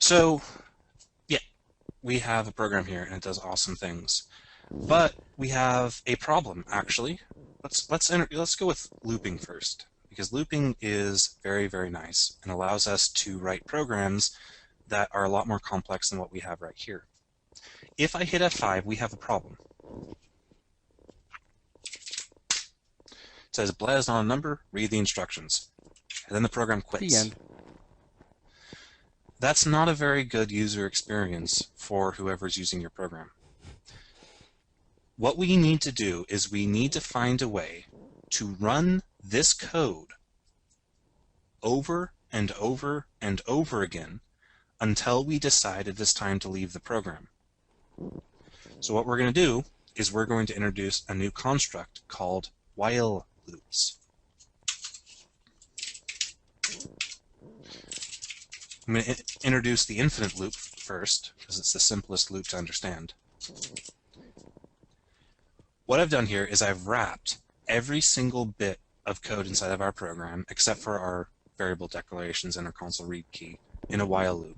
So, yeah, we have a program here and it does awesome things. But we have a problem actually. Let's go with looping first, because looping is very nice and allows us to write programs that are a lot more complex than what we have right here. If I hit F5, we have a problem. It says Blair is not a number, read the instructions. And then the program quits. The end. That's not a very good user experience for whoever's using your program. What we need to do is we need to find a way to run this code over and over and over again until we decide it is time to leave the program. So what we're going to do is we're going to introduce a new construct called while loops. I'm going to introduce the infinite loop first, because it's the simplest loop to understand. What I've done here is I've wrapped every single bit of code inside of our program, except for our variable declarations and our console read key, in a while loop.